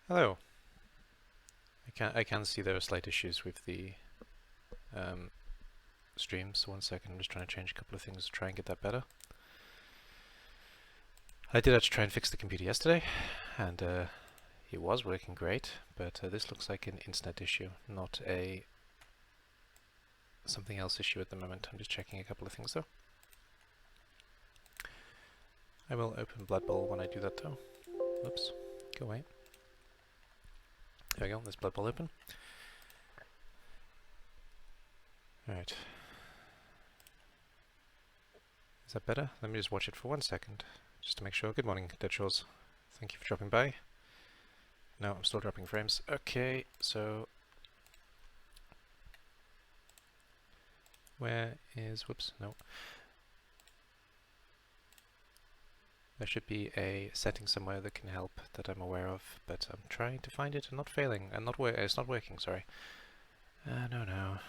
Hello. I can see there are slight issues with the um, stream, so 1 second, I'm just trying to change a couple of things to try and get that better. I did actually try and fix the computer yesterday, and it was working great, but this looks like an internet issue, not a something else issue at the moment. I'm just checking a couple of things though. I will open Blood Bowl when I do that though. Oops, go away. There we go, there's Blood Bowl open. Alright. Is that better? Let me just watch it for 1 second, just to make sure. Good morning, Dead Shores. Thank you for dropping by. No, I'm still dropping frames. Okay, so where is, whoops, no. There should be a setting somewhere that can help that I'm aware of, but I'm trying to find it and not failing, and it's not working, sorry. No.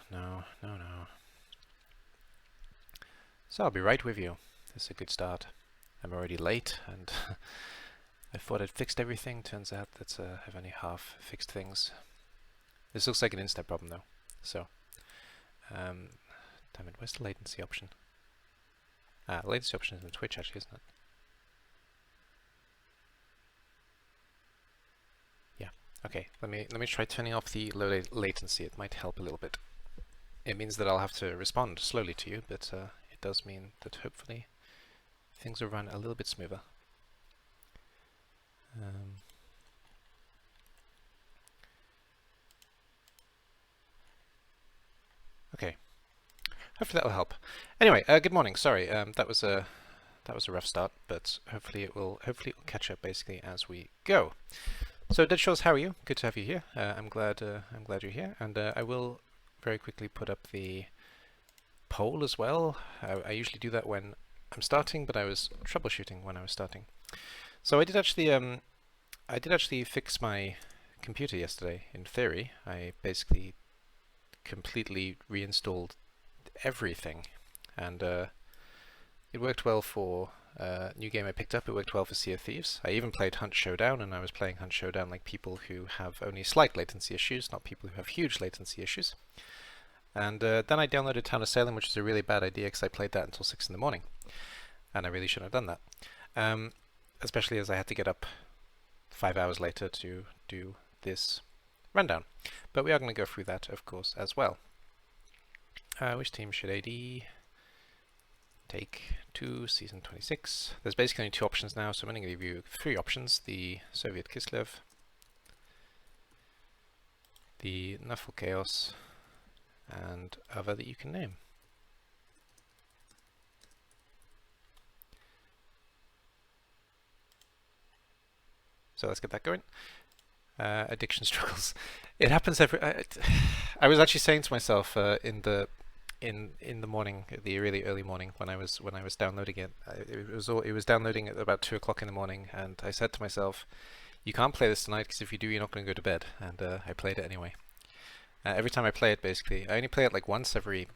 So I'll be right with you. This is a good start. I'm already late, and I thought I'd fixed everything. Turns out that I've only half fixed things. This looks like an internet problem though. So, damn it, where's the latency option? Ah, the latency option is in Twitch actually, isn't it? Yeah. Okay, let me try turning off the low latency. It might help a little bit. It means that I'll have to respond slowly to you, but it does mean that hopefully things will run a little bit smoother. Okay, hopefully that will help. Anyway, good morning. Sorry, that was a rough start, but hopefully it will catch up basically as we go. So Dead Shores, how are you? Good to have you here. I'm glad you're here, and I will very quickly put up the poll as well. I usually do that when I'm starting, but I was troubleshooting when I was starting. So I did actually fix my computer yesterday. In theory, I basically completely reinstalled everything, and it worked well for new game I picked up. It worked well for Sea of Thieves. I even played Hunt Showdown, and I was playing Hunt Showdown like people who have only slight latency issues, not people who have huge latency issues. And then I downloaded Town of Salem, which is a really bad idea because I played that until 6 in the morning, and I really shouldn't have done that. Especially as I had to get up 5 hours later to do this rundown. But we are going to go through that, of course, as well. Which team should AD take to Season 26? There's basically only 2 options now, so I'm going to give you 3 options. The Soviet Kislev, the Nuffle Chaos, and other that you can name. So let's get that going. Addiction struggles. It happens every. I was actually saying to myself in the morning, the really early morning, when I was downloading it. It was downloading at about 2 o'clock in the morning, and I said to myself, "You can't play this tonight because if you do, you're not going to go to bed." And I played it anyway. Every time I play it, basically, I only play it like once every.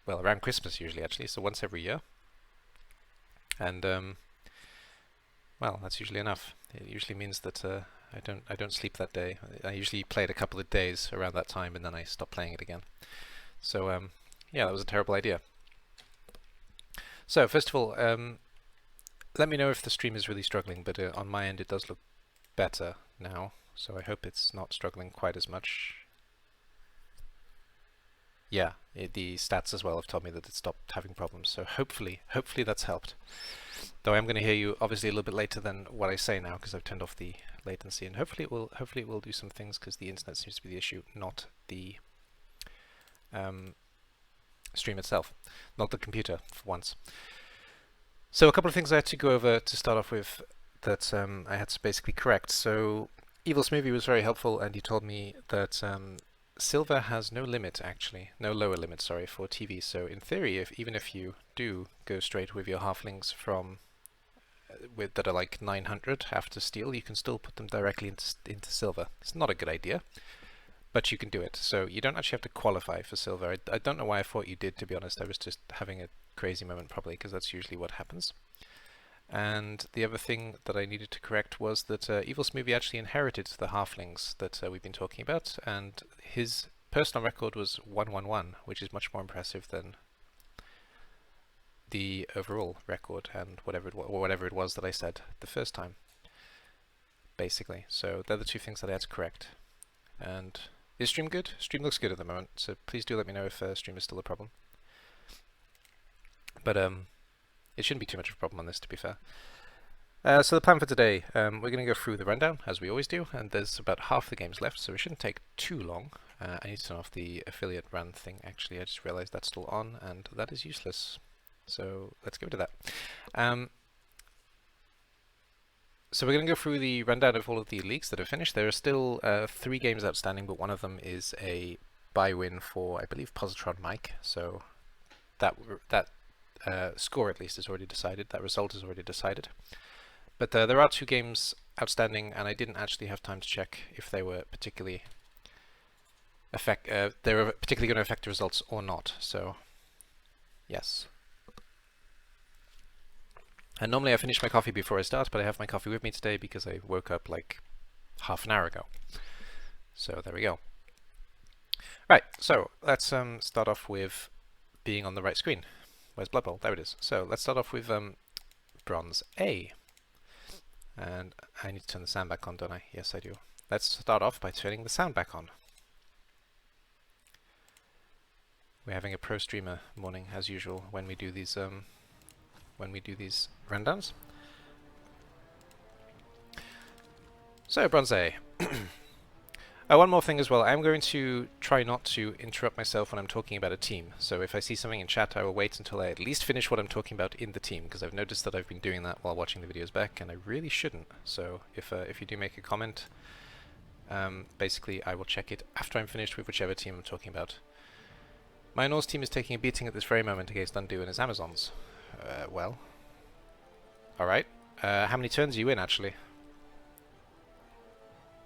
Well, around Christmas usually, actually, so once every year. And well, that's usually enough. It usually means that I don't sleep that day. I usually play it a couple of days around that time, and then I stop playing it again. So yeah, that was a terrible idea. So first of all, let me know if the stream is really struggling, but on my end it does look better now, so I hope it's not struggling quite as much. Yeah, the stats as well have told me that it stopped having problems, so hopefully that's helped. Though I'm going to hear you obviously a little bit later than what I say now because I've turned off the latency, and hopefully it will do some things because the internet seems to be the issue, not the stream itself, not the computer for once. So a couple of things I had to go over to start off with that I had to basically correct. So Evil Smoothie was very helpful, and he told me that silver has no limit, actually, no lower limit, sorry, for TV. So in theory, even if you do go straight with your halflings from that are like 900 after steel, you can still put them directly into silver. It's not a good idea, but you can do it. So you don't actually have to qualify for silver. I don't know why I thought you did, to be honest. I was just having a crazy moment probably, because that's usually what happens. And the other thing that I needed to correct was that Evil Smoothie actually inherited the halflings that we've been talking about, and his personal record was 111, which is much more impressive than the overall record and whatever it was that I said the first time, basically. So they're the two things that I had to correct. And is stream good? Stream looks good at the moment, so please do let me know if stream is still a problem. But it shouldn't be too much of a problem on this, to be fair. So the plan for today, we're going to go through the rundown, as we always do, and there's about half the games left, so it shouldn't take too long. I need to turn off the affiliate run thing, actually. I just realized that's still on, and that is useless. So let's go to that. So we're going to go through the rundown of all of the leagues that are finished. There are still 3 games outstanding, but one of them is a bye win for, I believe, Positron Mike. So that score, at least, is already decided. That result is already decided. But there are 2 games outstanding, and I didn't actually have time to check if they were particularly going to affect the results or not. So yes. And normally I finish my coffee before I start, but I have my coffee with me today because I woke up like half an hour ago. So there we go. Right, so let's start off with being on the right screen. Where's Blood Bowl? There it is. So let's start off with Bronze A. And I need to turn the sound back on, don't I? Yes, I do. Let's start off by turning the sound back on. We're having a pro streamer morning, as usual, when we do these rundowns. So, Bronze A. One more thing as well. I'm going to try not to interrupt myself when I'm talking about a team. So if I see something in chat, I will wait until I at least finish what I'm talking about in the team, because I've noticed that I've been doing that while watching the videos back, and I really shouldn't. So if you do make a comment, basically I will check it after I'm finished with whichever team I'm talking about. My Norse team is taking a beating at this very moment against Undo and his Amazons. Well. Alright. How many turns are you in, actually?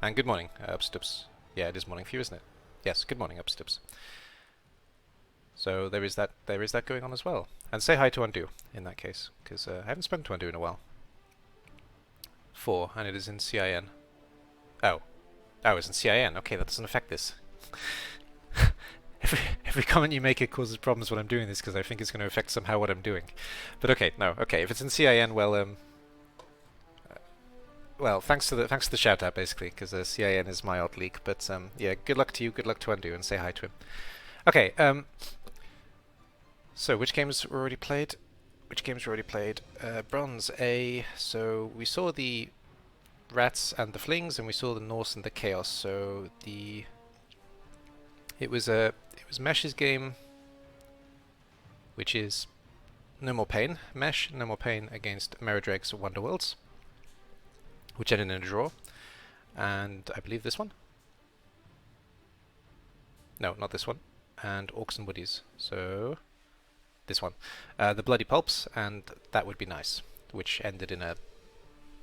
And good morning, Upstups. Yeah, it is morning for you, isn't it? Yes, good morning, Upstups. So there is that going on as well. And say hi to Undo, in that case, because I haven't spoken to Undo in a while. 4, and it is in CIN. Oh. Oh, it's in CIN. Okay, that doesn't affect this. Every comment you make, it causes problems when I'm doing this, because I think it's going to affect somehow what I'm doing. But okay, no, okay, if it's in CIN, well, well, thanks to the shout out, basically, because CIN is my odd league. But yeah, good luck to you, good luck to Undo, and say hi to him. Okay, so which games were already played? Bronze A. So we saw the Rats and the Flings, and we saw the Norse and the Chaos. So it was Mesh's game, which is No More Pain. Mesh, No More Pain against Merodreg's Wonderworlds, which ended in a draw. And I believe this one? No, not this one. And Orcs and Woodies. So this one. The Bloody Pulps, and That Would Be Nice, which ended in a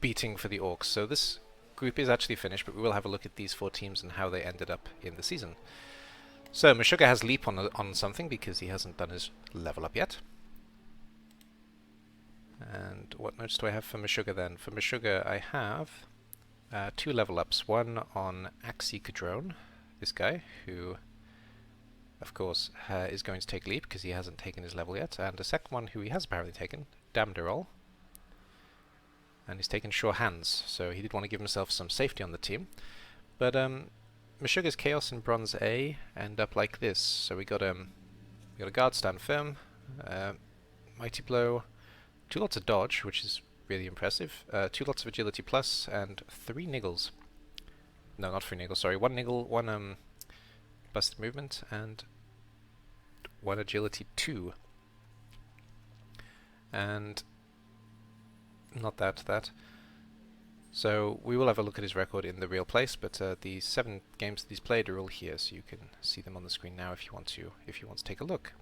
beating for the Orcs. So this group is actually finished, but we will have a look at these 4 teams and how they ended up in the season. So Meshuggah has leap on something because he hasn't done his level up yet. And what notes do I have for Meshuggah then? For Meshuggah I have 2 level ups. One on Axie Cadrone, this guy, who of course is going to take leap because he hasn't taken his level yet. And a second one who he has apparently taken, Damderol. And he's taken Sure Hands, so he did want to give himself some safety on the team. But Meshuggah's Chaos in Bronze A end up like this. So we got a Guard Stand Firm, Mighty Blow, 2 lots of Dodge, which is really impressive, 2 lots of Agility Plus, and 3 Niggles. No, not 3 Niggles, sorry, 1 Niggle, 1 Busted Movement, and 1 Agility 2. And not that. So we will have a look at his record in the real place, but the 7 games that he's played are all here, so you can see them on the screen now if you want to take a look.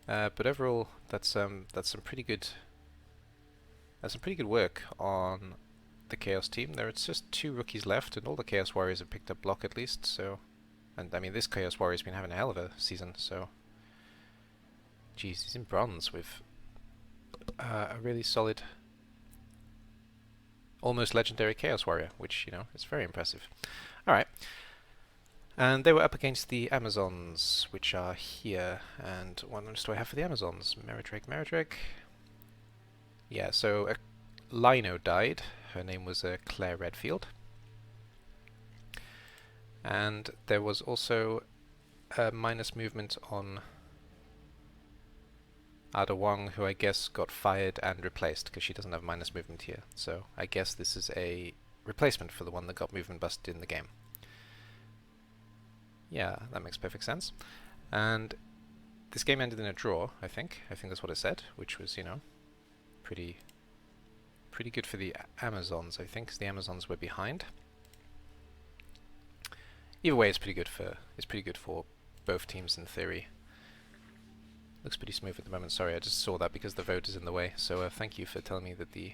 But overall, that's some pretty good work on the Chaos team. There's just 2 rookies left, and all the Chaos Warriors have picked up block at least. So, and I mean, this Chaos Warrior's been having a hell of a season. So, geez, he's in Bronze with a really solid almost legendary Chaos Warrior, which, you know, is very impressive. Alright. And they were up against the Amazons, which are here. And what notes do I have for the Amazons? Meridrake. Yeah, so a Lino died. Her name was Claire Redfield. And there was also a minus movement on Ada Wong, who I guess got fired and replaced, because she doesn't have minus movement here. So I guess this is a replacement for the one that got movement busted in the game. Yeah, that makes perfect sense. And this game ended in a draw, I think. I think that's what it said, which was, you know, pretty good for the Amazons, I think, because the Amazons were behind. Either way, it's pretty good for both teams in theory. Looks pretty smooth at the moment. Sorry, I just saw that because the vote is in the way. So thank you for telling me that the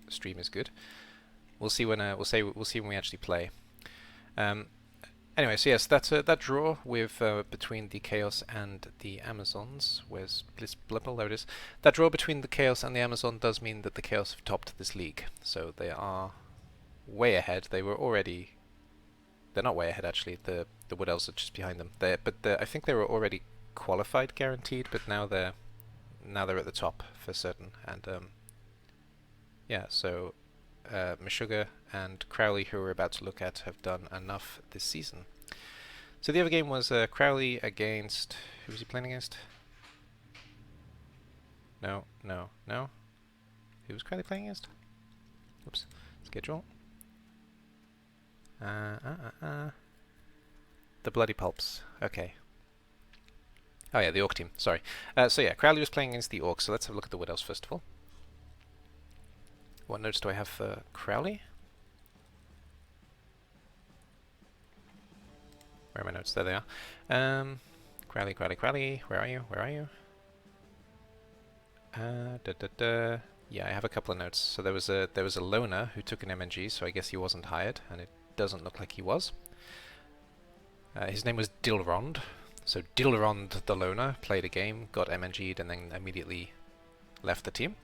stream is good. We'll see when we'll see when we actually play. Anyway, so yes, that's that draw with between the Chaos and the Amazons. Where's Bliss Blubble? There it is. That draw between the Chaos and the Amazon does mean that the Chaos have topped this league, so they are way ahead. They were already. They're not way ahead actually. The Wood Elves are just behind them. I think they were already qualified, guaranteed, but now they're at the top for certain. And yeah, so Meshuggah and Crowley, who we're about to look at, have done enough this season. So the other game was Crowley against... Who was he playing against? No. Who was Crowley playing against? Oops. Schedule. The Bloody Pulps. Okay. Oh yeah, the Orc team. Sorry. So yeah, Crowley was playing against the Orcs, so let's have a look at the Wood Elves first of all. What notes do I have for Crowley? Where are my notes? There they are. Crowley, where are you? Yeah, I have a couple of notes. So there was a loner who took an MNG, so I guess he wasn't hired, and it doesn't look like he was. His name was Dilrond. So Dilrond the loner played a game, got MNG'd, and then immediately left the team.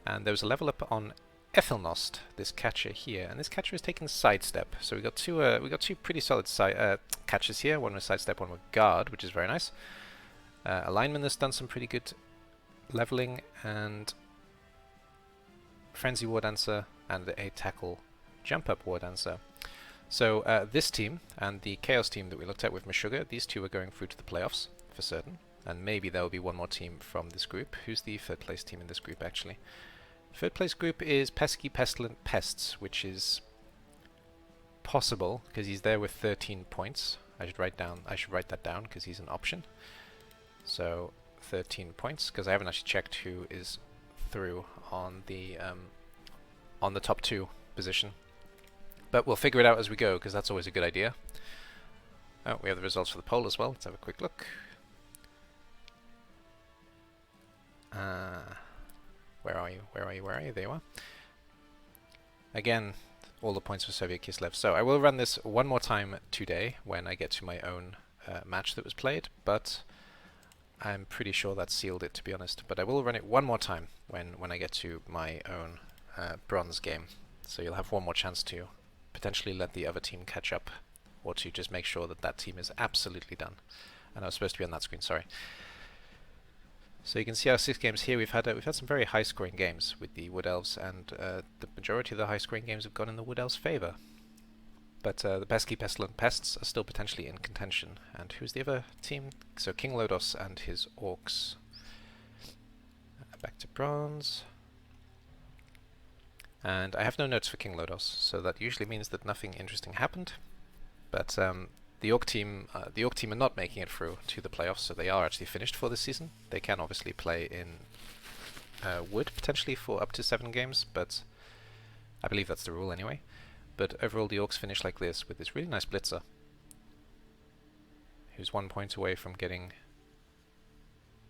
And there was a level up on Ethelnost, this catcher here, and this catcher is taking sidestep. So we got two pretty solid catchers here. One with sidestep, one with guard, which is very nice. A lineman has done some pretty good leveling, and frenzy war dancer, and a tackle jump up war dancer. So this team and the Chaos team that we looked at with Meshuggah, these two are going through to the playoffs for certain, and maybe there will be one more team from this group. Who's the third place team in this group actually? Third place group is Pesky Pestilent Pests, which is possible because he's there with 13 points. I should write that down because he's an option. So 13 points, because I haven't actually checked who is through on the top two position. But we'll figure it out as we go, because that's always a good idea. Oh, we have the results for the poll as well. Let's have a quick look. Where are you? There you are. Again, all the points for Soviet Kislev. So I will run this one more time today when I get to my own match that was played, but I'm pretty sure that sealed it, to be honest. But I will run it one more time when I get to my own bronze game. So you'll have one more chance to potentially let the other team catch up, or to just make sure that that team is absolutely done. And I was supposed to be on that screen, sorry. So you can see our 6 games here. We've had some very high-scoring games with the Wood Elves, and the majority of the high-scoring games have gone in the Wood Elves' favour. But the Pesky Pestilent Pests are still potentially in contention. And who's the other team? So King Lodos and his Orcs. Back to bronze. And I have no notes for King Lodos, so that usually means that nothing interesting happened. But the Orc team are not making it through to the playoffs, so they are actually finished for this season. They can obviously play in Wood potentially for up to 7 games, but I believe that's the rule anyway. But overall, the Orcs finish like this with this really nice blitzer, who's 1 point away from getting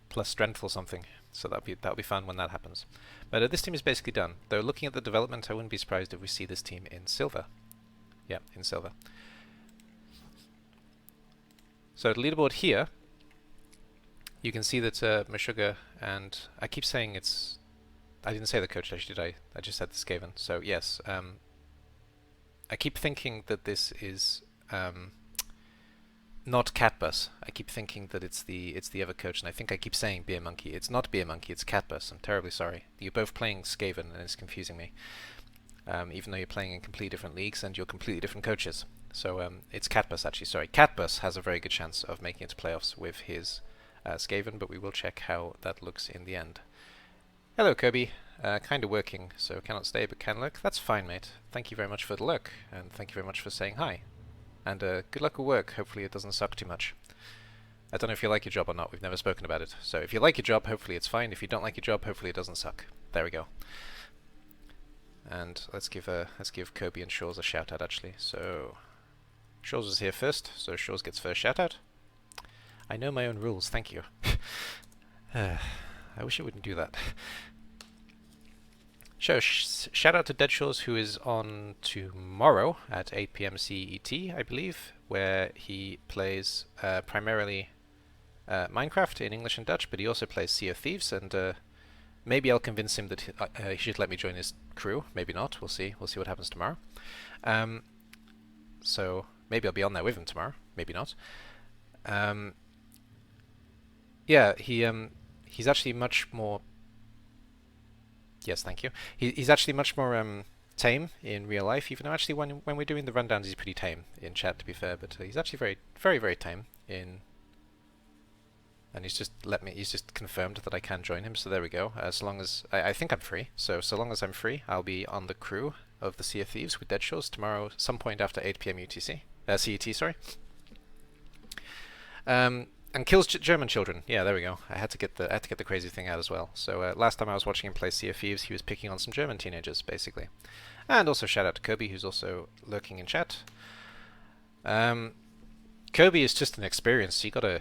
plus strength or something. So that'll be fun when that happens. But this team is basically done. Though looking at the development, I wouldn't be surprised if we see this team in silver. Yeah, in silver. So the leaderboard here, you can see that Meshuggah, and I keep saying it's I didn't say the coach actually, did I? I just said the Skaven. So yes, I keep thinking that this is not Catbus. I keep thinking that it's the other coach, and I think I keep saying Beer Monkey. It's not Beer Monkey, it's Catbus. I'm terribly sorry. You're both playing Skaven, and it's confusing me. Even though you're playing in completely different leagues and you're completely different coaches. So it's Catbus actually, sorry. Catbus has a very good chance of making it to playoffs with his Skaven, but we will check how that looks in the end. Hello Kirby, kinda working, so cannot stay but can lurk. That's fine, mate. Thank you very much for the lurk, and thank you very much for saying hi. And good luck with work, hopefully it doesn't suck too much. I don't know if you like your job or not, we've never spoken about it. So if you like your job, hopefully it's fine. If you don't like your job, hopefully it doesn't suck. There we go. And let's give Kirby and Shaw's a shout out actually. So Shaw's was here first, so Shaw's gets first shout out. I know my own rules, thank you. I wish I wouldn't do that. So shout out to Dead Shaw's, who is on tomorrow at 8 PM CET, I believe, where he plays primarily Minecraft in English and Dutch, but he also plays Sea of Thieves, and maybe I'll convince him that he should let me join his crew. Maybe not. We'll see. We'll see what happens tomorrow. So maybe I'll be on there with him tomorrow. Maybe not. Yeah, he's actually much more. Yes, thank you. He's actually much more tame in real life. Even though actually when we're doing the rundowns, he's pretty tame in chat, to be fair. But he's actually very tame in. And he's just confirmed that I can join him, so there we go. So long as, I think I'm free, so long as I'm free, I'll be on the crew of the Sea of Thieves with Dead Shaw's tomorrow, some point after 8 PM CET, sorry. And kills German children, yeah, there we go. I had to get the crazy thing out as well. So last time I was watching him play Sea of Thieves, he was picking on some German teenagers, basically. And also shout out to Kirby, who's also lurking in chat. Kirby is just an experience. You gotta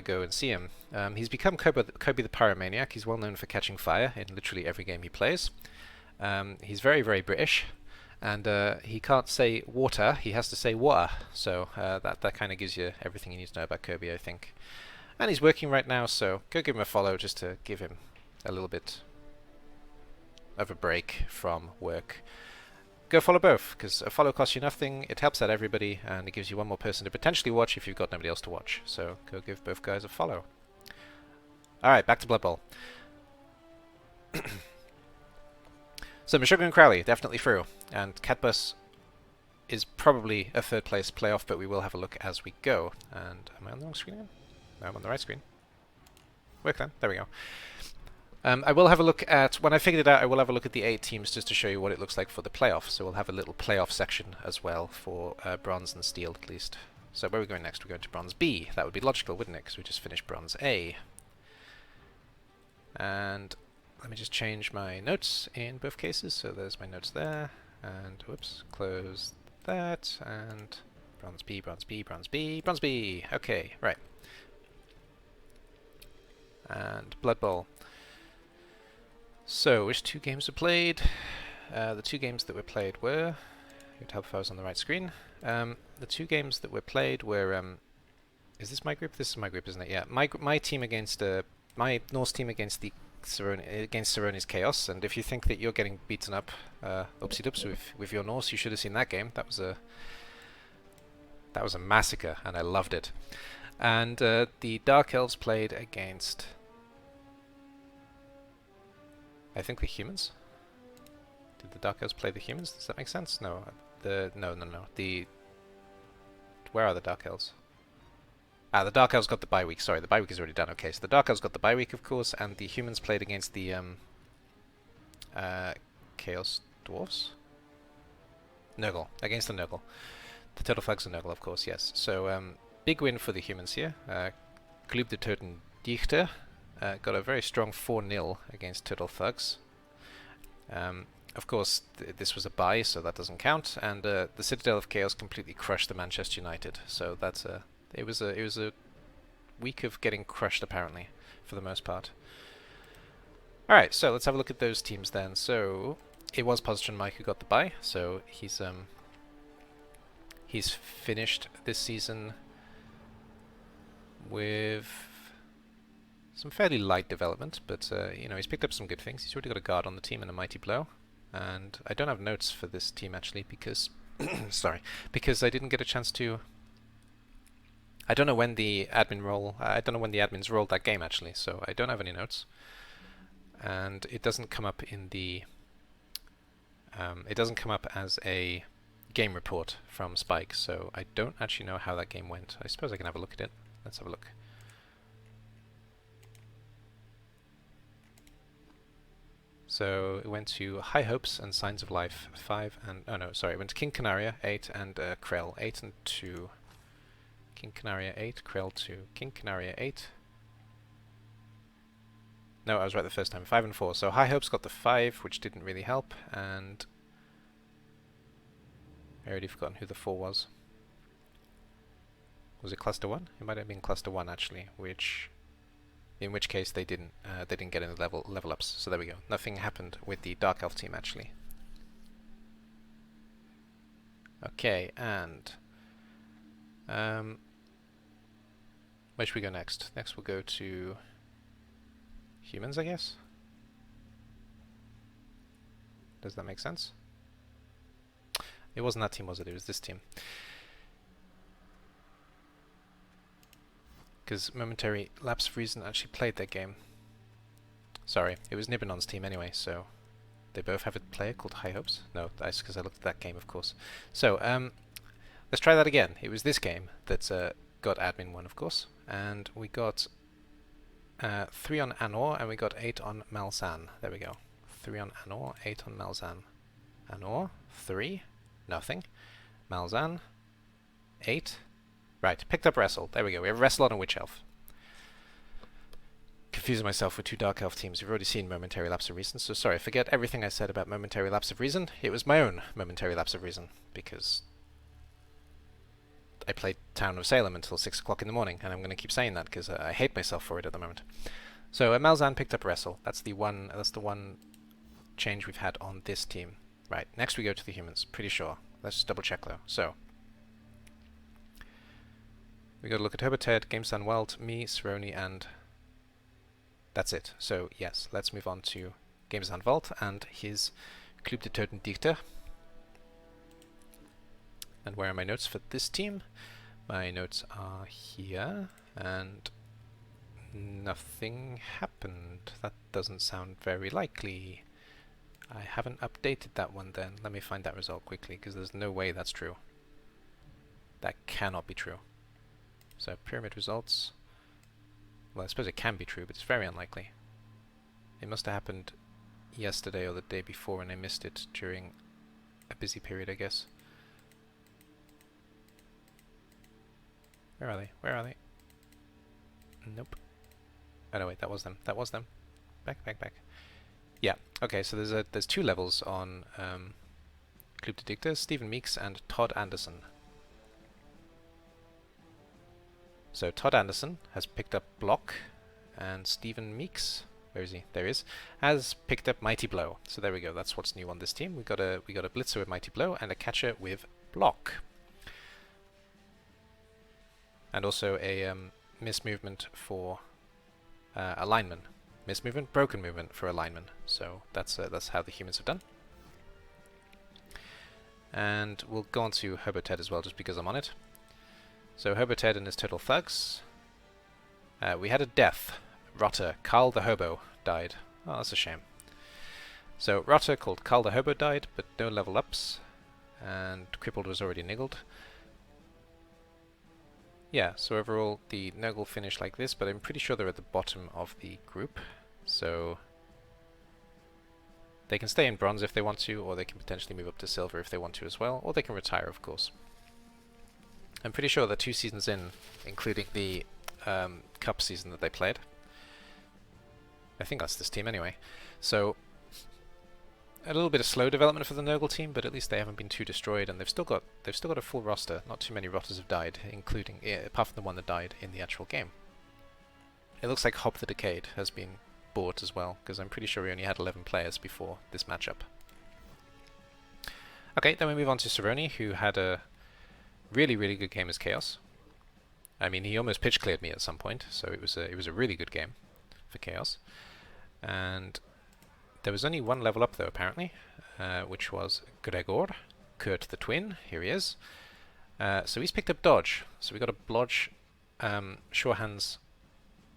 go and see him. He's become Kirby the Pyromaniac. He's well known for catching fire in literally every game he plays. He's very British, and he can't say water. He has to say water. So that kind of gives you everything you need to know about Kirby, I think. And he's working right now, so go give him a follow just to give him a little bit of a break from work. Go follow both, because a follow costs you nothing, it helps out everybody, and it gives you one more person to potentially watch if you've got nobody else to watch. So go give both guys a follow. Alright, back to Blood Bowl. So Meshuggah and Crowley, definitely through. And Catbus is probably a third place playoff, but we will have a look as we go. And am I on the wrong screen again? No, I'm on the right screen. Work then, there we go. I will have a look at, when I figured it out, I will have a look at the 8 teams just to show you what it looks like for the playoffs. So we'll have a little playoff section as well for Bronze and Steel at least. So where are we going next? We're going to Bronze B. That would be logical, wouldn't it? Because we just finished Bronze A. And let me just change my notes in both cases. So there's my notes there. And whoops, close that. And Bronze B, Bronze B, Bronze B, Bronze B. Okay, right. And Blood Bowl. So, which 2 games were played? The 2 games that were played were... It would help if I was on the right screen. The 2 games that were played were... is this my group? This is my group, isn't it? Yeah. My team against... my Norse team against the Saroni's Chaos. And if you think that you're getting beaten up, oopsie-doops, with your Norse, you should have seen that game. That was a massacre, and I loved it. And the Dark Elves played against... I think the humans? Did the Dark Elves play the humans? Does that make sense? No. No. Where are the Dark Elves? Ah, the Dark Elves got the bye week. Sorry, the bye week is already done. Okay, so the Dark Elves got the bye week, of course, and the humans played against the Chaos Dwarves? Nurgle. Against the Nurgle. The Turtle Thugs and Nurgle, of course, yes. So, big win for the humans here. Club de Toten Dichter. Got a very strong 4-0 against Turtle Thugs. Of course, this was a bye, so that doesn't count. And the Citadel of Chaos completely crushed the Manchester United. So that's it was a week of getting crushed, apparently, for the most part. All right, so let's have a look at those teams then. So it was Positron Mike who got the bye. So he's finished this season with some fairly light development, but you know, he's picked up some good things. He's already got a guard on the team and a mighty blow. And I don't have notes for this team actually because sorry, because I didn't get a chance to. I don't know when the admin role. I don't know when the admins rolled that game actually, so I don't have any notes. And it doesn't come up in the. It doesn't come up as a game report from Spike, so I don't actually know how that game went. I suppose I can have a look at it. Let's have a look. So it went to High Hopes and Signs of Life 5 and oh no, sorry, it went to King Canaria 8 and Krell 8 and 2. King Canaria 8, Krell 2, King Canaria 8. No, I was right the first time. 5 and 4. So High Hopes got the 5, which didn't really help, and I already forgotten who the 4 was. Was it Cluster 1? It might have been Cluster 1 actually, in which case they didn't get any level ups. So there we go. Nothing happened with the Dark Elf team actually. Okay, and where should we go next? Next we'll go to humans, I guess. Does that make sense? It wasn't that team, was it? It was this team. Because Momentary Lapse of Reason actually played that game. Sorry, it was Nibbanon's team anyway, so they both have a player called High Hopes. No, that's because I looked at that game, of course. So, let's try that again. It was this game that got admin 1, of course, and we got 3 on Anor, and we got 8 on Malzahn. There we go. 3 on Anor, 8 on Malzahn. Anor, 3, nothing. Malzahn, 8. Right, picked up Wrestle. There we go. We have Wrestle on a Witch Elf. Confusing myself with 2 Dark Elf teams. We've already seen Momentary Lapse of Reason, so sorry, forget everything I said about Momentary Lapse of Reason. It was my own Momentary Lapse of Reason, because I played Town of Salem until 6 o'clock in the morning, and I'm going to keep saying that because I hate myself for it at the moment. So Malzahn picked up Wrestle. That's the one change we've had on this team. Right, next we go to the humans. Pretty sure. Let's just double check though. So we got to look at Herbert Ted, Gamesan Welt, me, Cerrone, and that's it. So yes, let's move on to Gamesan Welt and his Club de Toten Dichter. And where are my notes for this team? My notes are here, and nothing happened. That doesn't sound very likely. I haven't updated that one then. Let me find that result quickly, because there's no way that's true. That cannot be true. So pyramid results. Well, I suppose it can be true, but it's very unlikely. It must have happened yesterday or the day before, and I missed it during a busy period, I guess. Where are they? Where are they? Nope. Oh no, wait, that was them. That was them. Back, back, back. Yeah. Okay, so there's 2 levels on Club de Dichter, Stephen Meeks and Todd Anderson. So Todd Anderson has picked up Block, and Stephen Meeks, where is he? There he is, has picked up Mighty Blow. So there we go. That's what's new on this team. We got a blitzer with Mighty Blow and a catcher with Block, and also a miss movement for a lineman. Miss movement, broken movement for a lineman. So that's how the humans have done. And we'll go on to Herbert Ted as well, just because I'm on it. So Herbert Ted and his Total Thugs. We had a death. Rotter, Carl the Hobo, died. Oh, that's a shame. So Rotter called Carl the Hobo died, but no level ups. And Crippled was already niggled. Yeah, so overall the Nurgle finished like this, but I'm pretty sure they're at the bottom of the group. So they can stay in bronze if they want to, or they can potentially move up to silver if they want to as well, or they can retire, of course. I'm pretty sure they're 2 seasons in, including the Cup season that they played. I think that's this team anyway. So a little bit of slow development for the Nurgle team, but at least they haven't been too destroyed, and they've still got a full roster. Not too many rotters have died, including apart from the one that died in the actual game. It looks like Hop the Decayed has been bought as well, because I'm pretty sure we only had 11 players before this matchup. Okay, then we move on to Cerrone, who had a really good game as Chaos. I mean, he almost pitch cleared me at some point, so it was a really good game. for Chaos. And there was only one level up though, apparently, which was Gregor, Kurt the Twin. Here he is. So he's picked up Dodge. So we got a Blodge, Shorehand's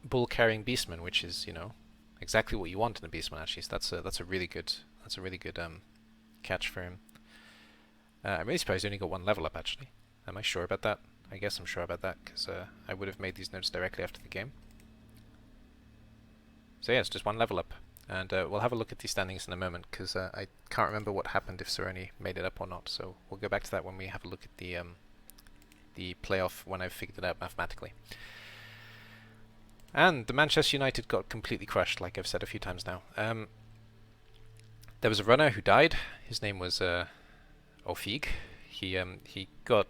bull-carrying Beastman, which is, you know, exactly what you want in a Beastman. Actually, so that's a really good catch for him. I'm really surprised he only got one level up. Actually, am I sure about that? I guess I'm sure about that because I would have made these notes directly after the game. So yeah, it's just one level up. And we'll have a look at these standings in a moment, because I can't remember what happened if Cerrone made it up or not. So we'll go back to that when we have a look at the playoff, when I've figured it out mathematically. And the Manchester United got completely crushed, like I've said a few times now. There was a runner who died. His name was Ofig. He got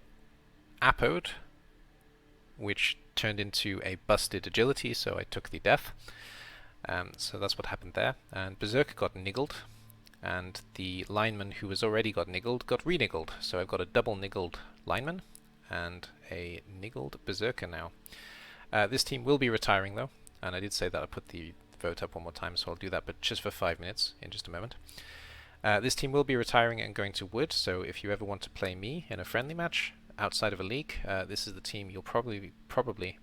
Apoed, which turned into a busted agility, so I took the death. So that's what happened there. And Berserker got niggled, and the lineman who was already got niggled got re-niggled. So I've got a double niggled lineman and a niggled Berserker now. This team will be retiring though, and I did say that I put the vote up one more time, so I'll do that, but just for 5 minutes in just a moment. This team will be retiring and going to Wood, so if you ever want to play me in a friendly match outside of a league, this is the team you'll probably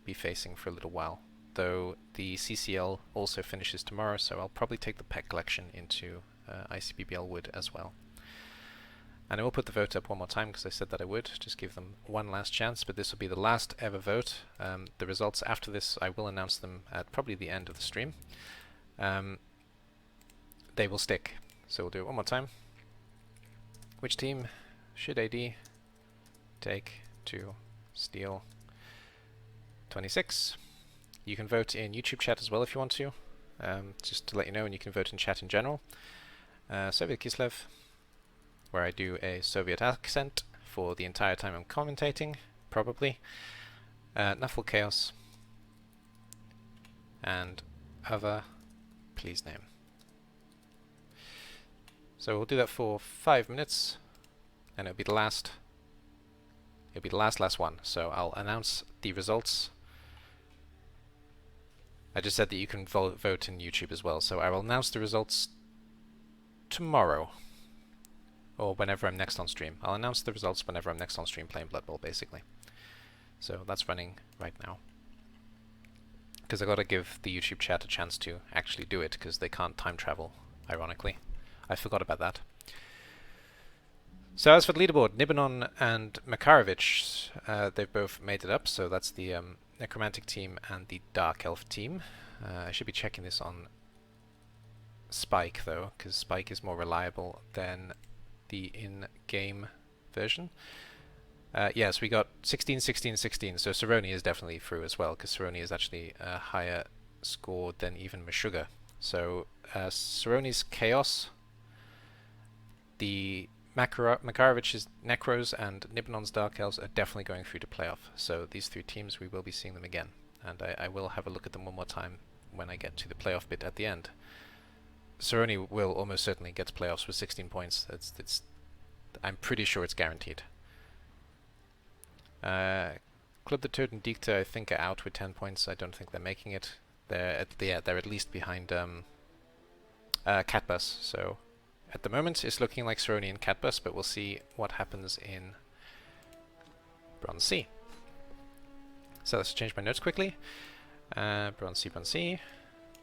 be facing for a little while. Though the CCL also finishes tomorrow, so I'll probably take the pet collection into ICBBL Wood as well. And I will put the vote up one more time because I said that I would, just give them one last chance, but this will be the last ever vote. The results after this, I will announce them at probably the end of the stream. They will stick, so we'll do it one more time. Which team should AD take to steal 26? You can vote in YouTube chat as well if you want to, just to let you know, and you can vote in chat in general. Soviet Kislev, where I do a Soviet accent for the entire time I'm commentating, probably. Nuffle Chaos, and other, please name. So we'll do that for 5 minutes, and it'll be the last one. So I'll announce the results. I just said that you can vote in YouTube as well, so I will announce the results tomorrow, or whenever I'm next on stream. I'll announce the results whenever I'm next on stream playing Blood Bowl, basically. So that's running right now. Because I've got to give the YouTube chat a chance to actually do it, because they can't time travel, ironically. I forgot about that. So as for the leaderboard, Nibanon and Makarovich, they've both made it up, so that's the Necromantic team and the Dark Elf team. I should be checking this on Spike though, because Spike is more reliable than the in-game version. Yes, we got 16, 16, 16, so Cerrone is definitely through as well, because Cerrone is actually a higher score than even Meshuggah. So Cerrone's Chaos, the Makarovich's Necros and Nibanon's Dark Elves are definitely going through to playoff. So these three teams, we will be seeing them again. And I will have a look at them one more time when I get to the playoff bit at the end. Cerrone will almost certainly get to playoffs with 16 points. I'm pretty sure it's guaranteed. Club the Toad and Dicta, I think, are out with 10 points. I don't think they're making it. They're at least behind Catbus, so at the moment, it's looking like Cerrone and Catbus, but we'll see what happens in Bronze C. So let's change my notes quickly. Bronze C, Bronze C.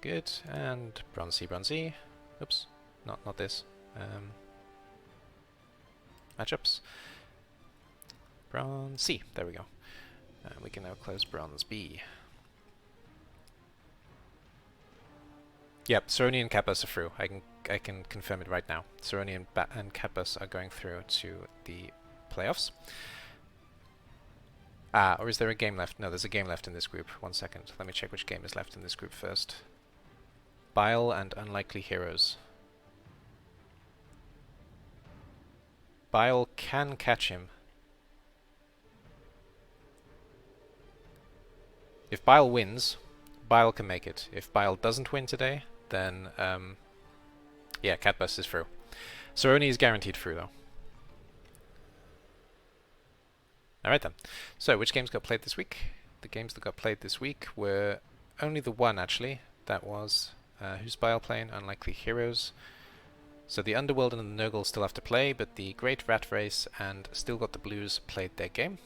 Good. And Bronze C, Bronze C. Oops. Not this. Matchups. Bronze C. There we go. We can now close Bronze B. Yep, Cerrone and Catbus are through. I can confirm it right now. Cerrone and Catbus are going through to the playoffs. Or is there a game left? No, there's a game left in this group. 1 second. Let me check which game is left in this group first. Bile and Unlikely Heroes. Bile can catch him. If Bile wins, Bile can make it. If Bile doesn't win today, then yeah, Catbus is through. Cerrone is guaranteed through though. Alright then. So which games got played this week? The games that got played this week were only the one actually. That was who's Bile playing? Unlikely Heroes. So the Underworld and the Nurgle still have to play, but the Great Rat Race and Still Got the Blues played their game.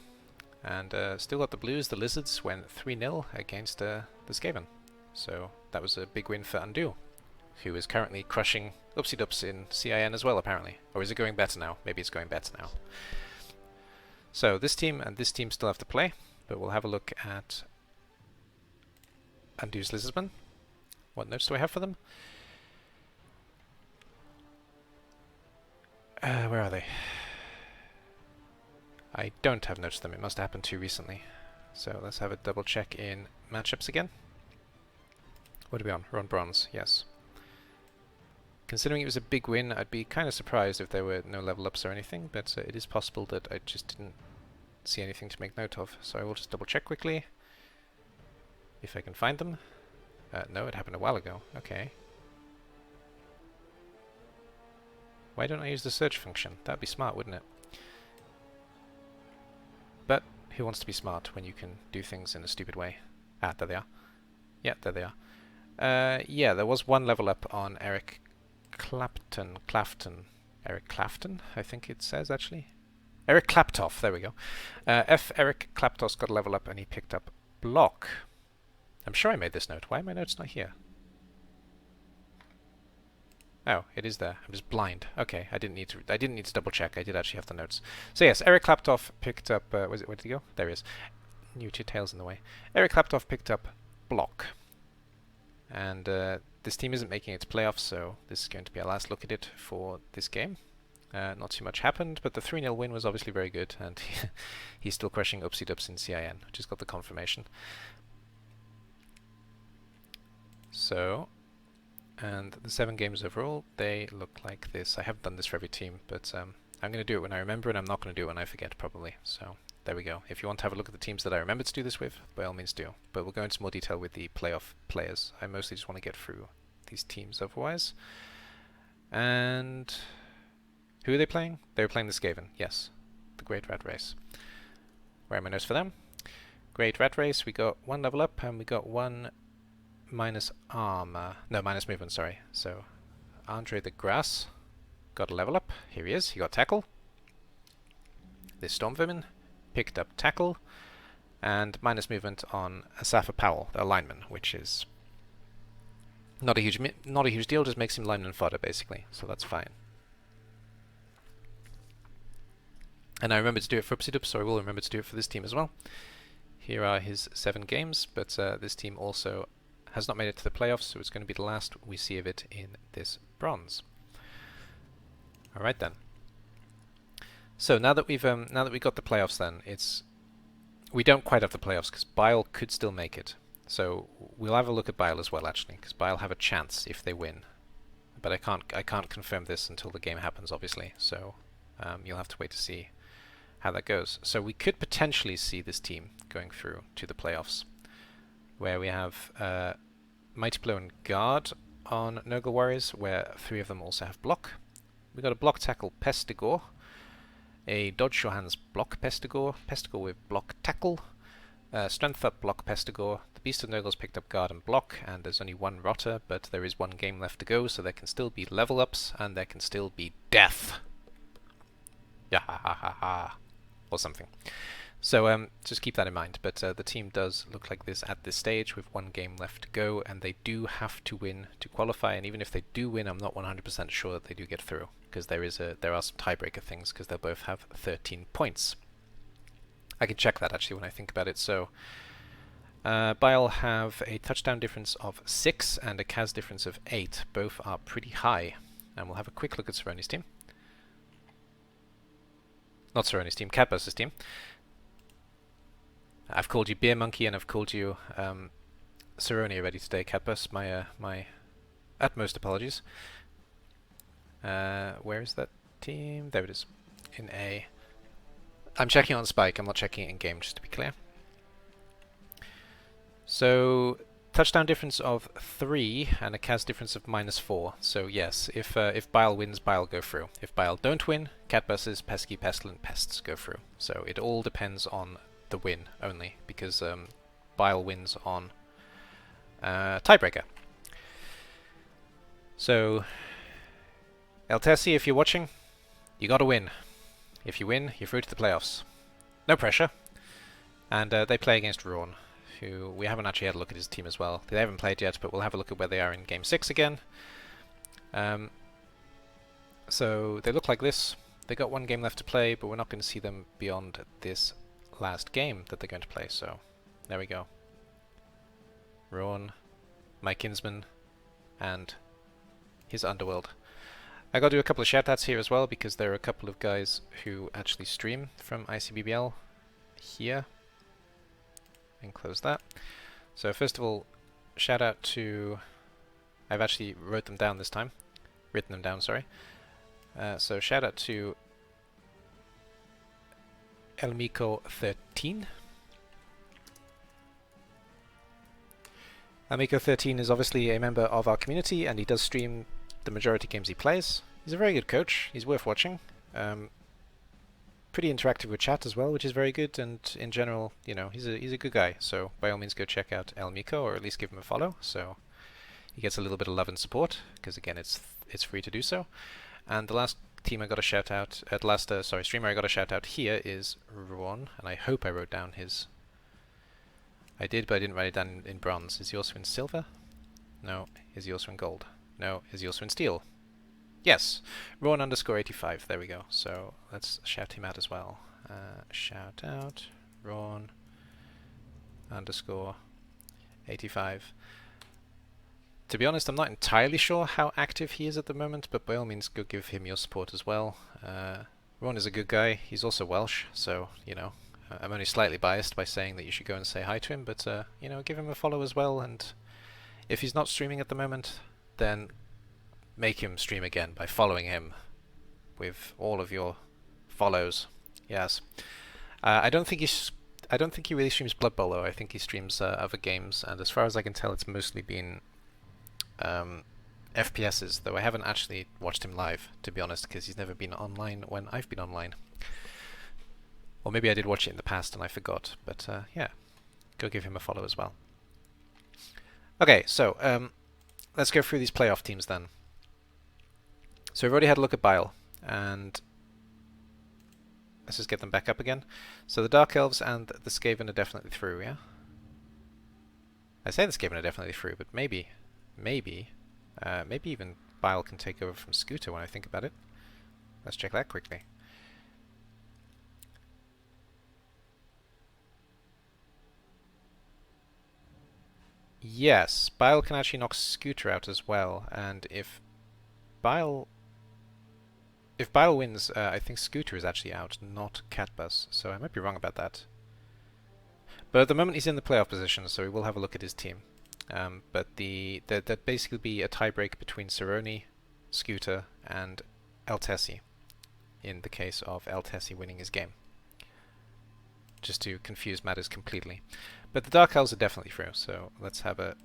And Still Got the Blues, the Lizards, went 3-0 against the Skaven. So that was a big win for Undo, who is currently crushing Upsidups in CIN as well, apparently. Or is it going better now? Maybe it's going better now. So this team and this team still have to play, but we'll have a look at Undo's Lizardmen. What notes do I have for them? Where are they? I don't have notes for them. It must have happened too recently. So let's have a double check in matchups again. What are we on? We're on bronze, yes. Considering it was a big win, I'd be kind of surprised if there were no level ups or anything, but it is possible that I just didn't see anything to make note of. So I will just double check quickly if I can find them. No, it happened a while ago. Okay. Why don't I use the search function? That'd be smart, wouldn't it? But who wants to be smart when you can do things in a stupid way? Ah, there they are. Yeah, there they are. Yeah, there was one level up on Eric Clapton, I think it says, actually. Eric Klaptoff, there we go. Eric Klaptoff got a level up and he picked up block. I'm sure I made this note. Why are my notes not here? Oh, it is there. I'm just blind. Okay, I didn't need to double check. I did actually have the notes. So yes, Eric Klaptoff picked up. Where did he go? There he is. New two tails in the way. Eric Klaptoff picked up block, and this team isn't making it to playoffs, so this is going to be our last look at it for this game. Not too much happened, but the 3-0 win was obviously very good, and he's still crushing Upsidups in CIN. Just got the confirmation. So. And the 7 games overall, they look like this. I haven't done this for every team, but I'm going to do it when I remember, and I'm not going to do it when I forget, probably. So there we go. If you want to have a look at the teams that I remembered to do this with, by all means do. But we'll go into more detail with the playoff players. I mostly just want to get through these teams otherwise. And who are they playing? They were playing the Skaven, yes. The Great Rat Race. Where are my notes for them? Great Rat Race, we got 1 level up, and we got 1... minus armor. No, minus movement, sorry. So, Andre the Grass got a level up. Here he is. He got tackle. This Storm Vermin picked up tackle. And minus movement on Asafa Powell, the lineman, which is not a huge deal, just makes him lineman fodder, basically. So that's fine. And I remember to do it for Upsidup, so I will remember to do it for this team as well. Here are his 7 games, but this team also has not made it to the playoffs, so it's going to be the last we see of it in this bronze. All right then. So now that we've got the playoffs, then we don't quite have the playoffs because Bile could still make it. So we'll have a look at Bile as well, actually, because Bile have a chance if they win. But I can't confirm this until the game happens, obviously. So you'll have to wait to see how that goes. So we could potentially see this team going through to the playoffs, where we have Mighty Blow and Guard on Nurgle Warriors, where 3 of them also have block. We got a block tackle Pestigore, a Dodge Your Hands block Pestigore with block tackle, strength up block Pestigore. The Beast of Nurgle's picked up guard and block, and there's only 1 rotter, but there is 1 game left to go, so there can still be level ups, and there can still be death. Yeah, ha ha ha ha, or something. So just keep that in mind, but the team does look like this at this stage with 1 game left to go, and they do have to win to qualify, and even if they do win, I'm not 100% sure that they do get through, because there are some tiebreaker things, because they'll both have 13 points. I can check that actually when I think about it. So Bile have a touchdown difference of 6 and a CAS difference of 8. Both are pretty high, and we'll have a quick look at Cerrone's team. Not Cerrone's team, Cadburst's team. I've called you Beer Monkey and I've called you Cerrone already today, Cadburst. My utmost apologies. Where is that team? There it is. In A. I'm checking on Spike, I'm not checking it in game, just to be clear. So, touchdown difference of 3 and a CAS difference of -4. So yes, if Bile wins, Bile go through. If Bile don't win, Cadburst's Pesky, Pestilent, Pests go through. So it all depends on the win only, because Bile wins on tiebreaker. So, El Tessi, if you're watching, you gotta win. If you win, you're through to the playoffs. No pressure. And they play against Rawn, who we haven't actually had a look at his team as well. They haven't played yet, but we'll have a look at where they are in Game 6 again. So they look like this. They got one game left to play, but we're not going to see them beyond this last game that they're going to play. So there we go. Rawn, my kinsman, and his underworld. I got to do a couple of shoutouts here as well, because there are a couple of guys who actually stream from ICBBL here. And close that. So first of all, shout out to... I've actually written them down this time. Written them down, sorry. So shout out to Elmico13. Elmico13 is obviously a member of our community, and he does stream the majority of games he plays. He's a very good coach. He's worth watching. Pretty interactive with chat as well, which is very good, and in general, you know, he's a good guy. So by all means, go check out Elmico, or at least give him a follow, so he gets a little bit of love and support, because again, it's free to do so. And the last team I got a shout out, streamer I got a shout out here is Rawn, and I hope I wrote down his. I did, but I didn't write it down in bronze. Is he also in silver? No. Is he also in gold? No. Is he also in steel? Yes. Rawn _ 85. There we go. So let's shout him out as well. Shout out Rawn _ 85. To be honest, I'm not entirely sure how active he is at the moment, but by all means go give him your support as well. Rawn is a good guy. He's also Welsh, so, you know, I'm only slightly biased by saying that you should go and say hi to him, but, you know, give him a follow as well, and if he's not streaming at the moment, then make him stream again by following him with all of your follows. Yes. I don't think he really streams Blood Bowl, though. I think he streams other games, and as far as I can tell, it's mostly been FPSs, though I haven't actually watched him live, to be honest, because he's never been online when I've been online. Or maybe I did watch it in the past and I forgot, but yeah, go give him a follow as well. Okay, so let's go through these playoff teams then. So we've already had a look at Bile, and let's just get them back up again. So the Dark Elves and the Skaven are definitely through, yeah? I say the Skaven are definitely through, but maybe even Bile can take over from Scooter when I think about it. Let's check that quickly. Yes, Bile can actually knock Scooter out as well, and if Bile wins, I think Scooter is actually out, not Catbus, so I might be wrong about that. But at the moment he's in the playoff position, so we will have a look at his team. But there'd basically be a tiebreak between Cerrone, Scooter, and El Tessi, in the case of El Tessi winning his game. Just to confuse matters completely. But the Dark Elves are definitely through, so let's have a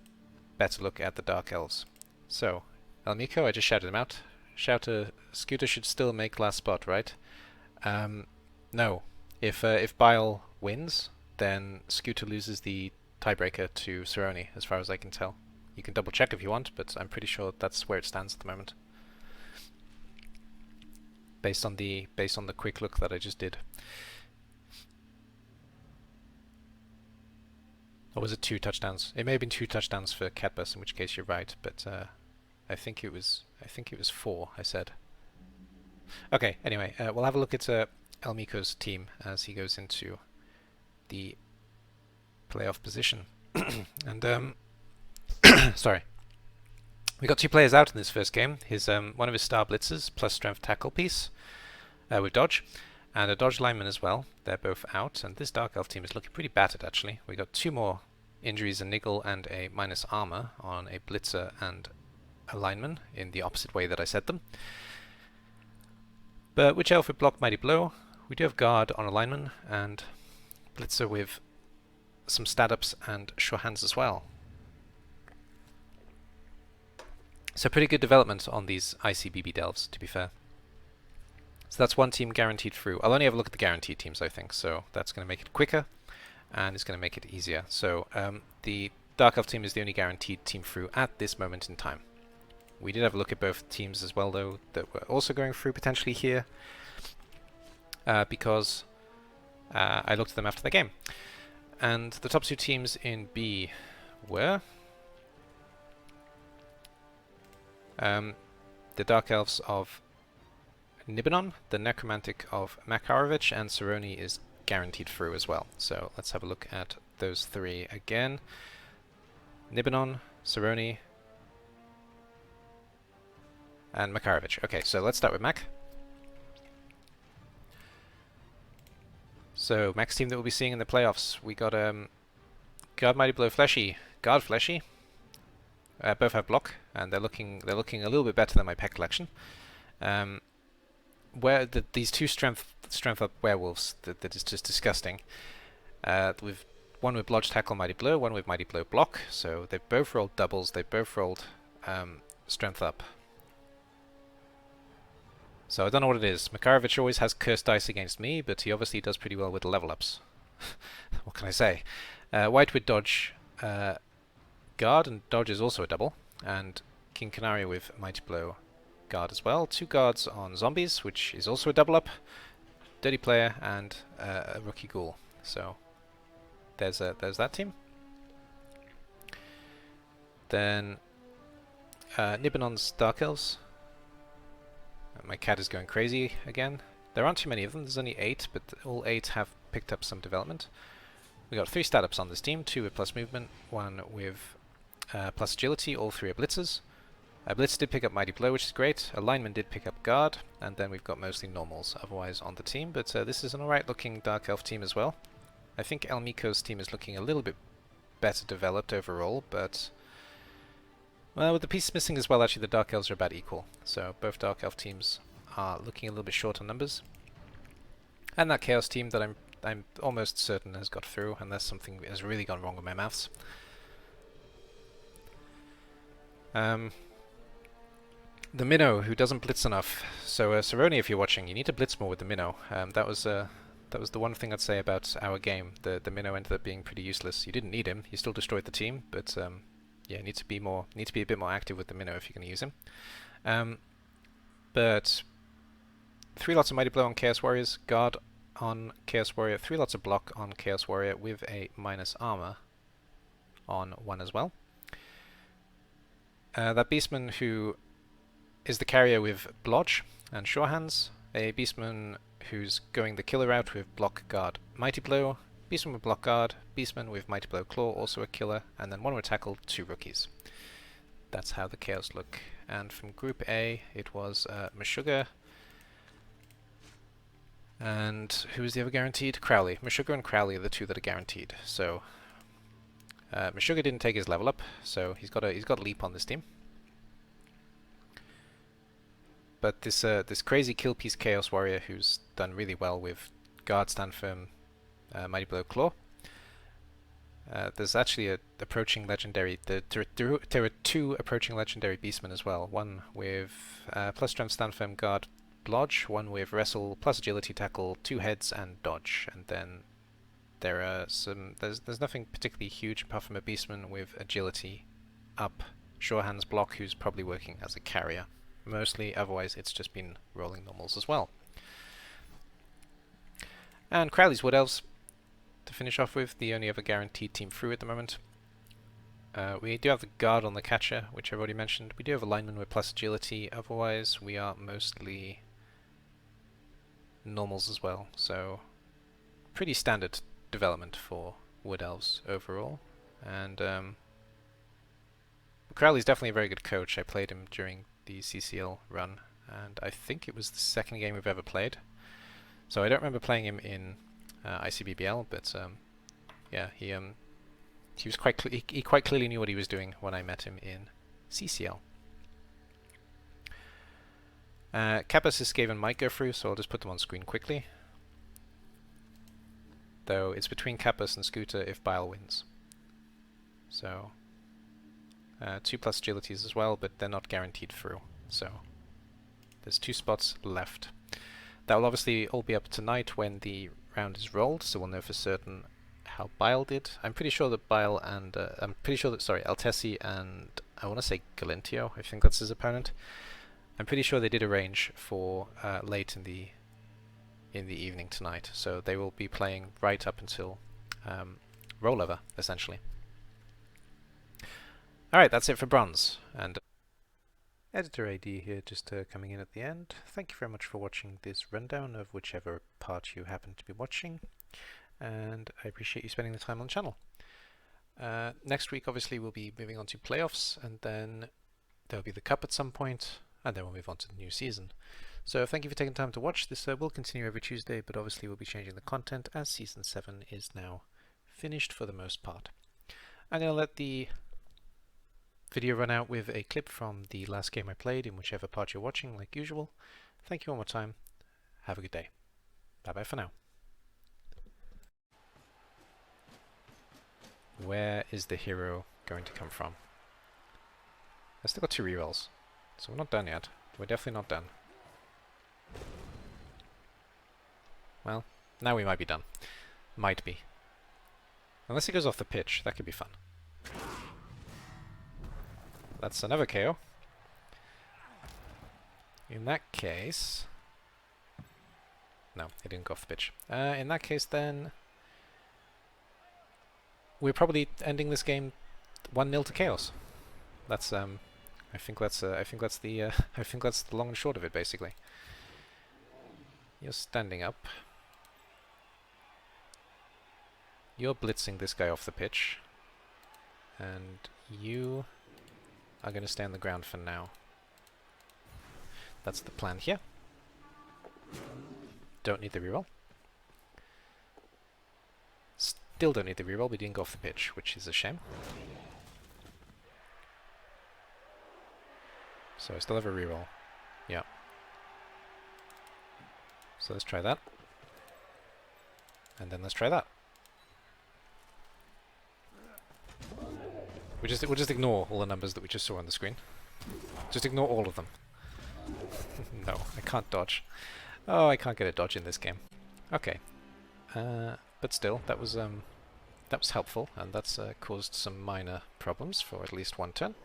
better look at the Dark Elves. So, Elmico, I just shouted him out. Scooter should still make last spot, right? No. If Bile wins, then Scooter loses the tiebreaker to Cerrone, as far as I can tell. You can double check if you want, but I'm pretty sure that's where it stands at the moment. Based on the quick look that I just did. Or was it 2 touchdowns? It may have been 2 touchdowns for Catbus, in which case you're right, but I think it was 4, I said. Okay, anyway, we'll have a look at Elmico's team as he goes into the playoff position. And sorry. We got 2 players out in this first game. His one of his star blitzers plus strength tackle piece with dodge, and a dodge lineman as well. They're both out, and this Dark Elf team is looking pretty battered actually. We got 2 more injuries, a niggle and a minus armor on a blitzer and a lineman in the opposite way that I said them. But which elf would block Mighty Blow? We do have guard on a lineman and blitzer with some stat-ups and sure hands as well. So pretty good development on these ICBB delves, to be fair. So that's one team guaranteed through. I'll only have a look at the guaranteed teams, I think, so that's going to make it quicker and it's going to make it easier. So the Dark Elf team is the only guaranteed team through at this moment in time. We did have a look at both teams as well, though, that were also going through potentially here, because I looked at them after the game. And the top 2 teams in B were the Dark Elves of Nibanon, the Necromantic of Makarovich, and Saroni is guaranteed through as well. So let's have a look at those 3 again. Nibanon, Saroni, and Makarovich. Okay, so let's start with Mac. So Mac's team that we'll be seeing in the playoffs, we got Guard Mighty Blow Fleshy, Guard Fleshy. Both have block, and they're looking a little bit better than my pet collection. Where these 2 strength up werewolves that is just disgusting. With one with Blodge Tackle Mighty Blow, one with Mighty Blow Block. So they've both rolled doubles. They've both rolled strength up. So I don't know what it is. Makarovich always has cursed dice against me, but he obviously does pretty well with the level ups. What can I say? White with Dodge Guard, and Dodge is also a double. And King Canary with Mighty Blow Guard as well. 2 guards on Zombies, which is also a double up. Dirty Player and a Rookie Ghoul. So there's that team. Then Nibanon's Dark Elves. My cat is going crazy again. There aren't too many of them, there's only 8, but all 8 have picked up some development. We got 3 stat-ups on this team, 2 with plus movement, 1 with plus agility, all 3 are blitzers. Blitz did pick up Mighty Blow, which is great. A lineman did pick up Guard, and then we've got mostly normals otherwise on the team, but this is an alright looking Dark Elf team as well. I think El Miko's team is looking a little bit better developed overall, but well, with the pieces missing as well, actually the Dark Elves are about equal. So both Dark Elf teams are looking a little bit short on numbers. And that Chaos team that I'm almost certain has got through, unless something has really gone wrong with my maths. The Minnow, who doesn't blitz enough. So Saroni, if you're watching, you need to blitz more with the Minnow. That was the one thing I'd say about our game. The Minnow ended up being pretty useless. You didn't need him. You still destroyed the team, but yeah, need to be a bit more active with the Minnow if you're going to use him. But 3 lots of Mighty Blow on Chaos Warriors, Guard on Chaos Warrior, 3 lots of block on Chaos Warrior with a minus armor on 1 as well. That Beastman who is the carrier with Blodge and Sure Hands, a Beastman who's going the killer route with Block, Guard, Mighty Blow, Beastman with Block Guard, Beastman with Mighty Blow Claw, also a killer, and then 1 with Tackle, 2 rookies. That's how the Chaos look. And from Group A, it was Meshuggah, and who was the other guaranteed? Crowley. Meshuggah and Crowley are the 2 that are guaranteed. So Meshuggah didn't take his level up, so he's got leap on this team. But this crazy kill piece Chaos Warrior who's done really well with Guard, Stand Firm, Mighty Blow Claw. There's actually a approaching legendary. There are 2 approaching legendary Beastmen as well. 1 with plus Strength, Stand Firm, Guard, Blodge. 1 with Wrestle, plus Agility, Tackle, 2 heads, and Dodge. And then there are some. There's nothing particularly huge apart from a Beastman with Agility up, Sure Hands, Block, who's probably working as a carrier. Mostly, otherwise it's just been rolling normals as well. And Crowley's Wood Elves, to finish off with, the only other guaranteed team through at the moment. We do have the Guard on the Catcher, which I've already mentioned. We do have a lineman with plus agility, otherwise we are mostly normals as well, so pretty standard development for Wood Elves overall. And Crowley's definitely a very good coach. I played him during the CCL run, and I think it was the 2nd game we've ever played. So I don't remember playing him in ICBBL, but yeah, he was he quite clearly knew what he was doing when I met him in CCL. Kappas, Skaven might go through, so I'll just put them on screen quickly. Though it's between Kappas and Scooter if Bile wins. So 2 plus agilities as well, but they're not guaranteed through. So there's 2 spots left. That will obviously all be up tonight when the round is rolled, so we'll know for certain how Bile did. I'm pretty sure that Bile and Altessi and I want to say Galintio, I think that's his opponent. I'm pretty sure they did arrange for late in the evening tonight, so they will be playing right up until rollover, essentially. Alright, that's it for bronze. And Editor AD here, just coming in at the end. Thank you very much for watching this rundown of whichever part you happen to be watching, and I appreciate you spending the time on the channel. Next week, obviously, we'll be moving on to playoffs, and then there'll be the cup at some point, and then we'll move on to the new season. So thank you for taking time to watch. This will continue every Tuesday, but obviously we'll be changing the content as Season 7 is now finished for the most part. I'm going to let the video run out with a clip from the last game I played in whichever part you're watching, like usual. Thank you one more time. Have a good day. Bye bye for now. Where is the hero going to come from? I still got 2 rerolls, so we're not done yet. We're definitely not done. Well, now we might be done. Might be. Unless he goes off the pitch, that could be fun. That's another KO. In that case... No, he didn't go off the pitch. In that case then... We're probably ending this game 1-0 to Chaos. That's I think that's the long and short of it, basically. You're standing up. You're blitzing this guy off the pitch. And you are going to stay on the ground for now. That's the plan here. Don't need the reroll. Still don't need the reroll, but didn't go off the pitch, which is a shame. So I still have a reroll. Yeah. So let's try that. And then let's try that. We'll just ignore all the numbers that we just saw on the screen. Just ignore all of them. No, I can't dodge. Oh, I can't get a dodge in this game. Okay. But still, that was helpful, and that's caused some minor problems for at least one turn.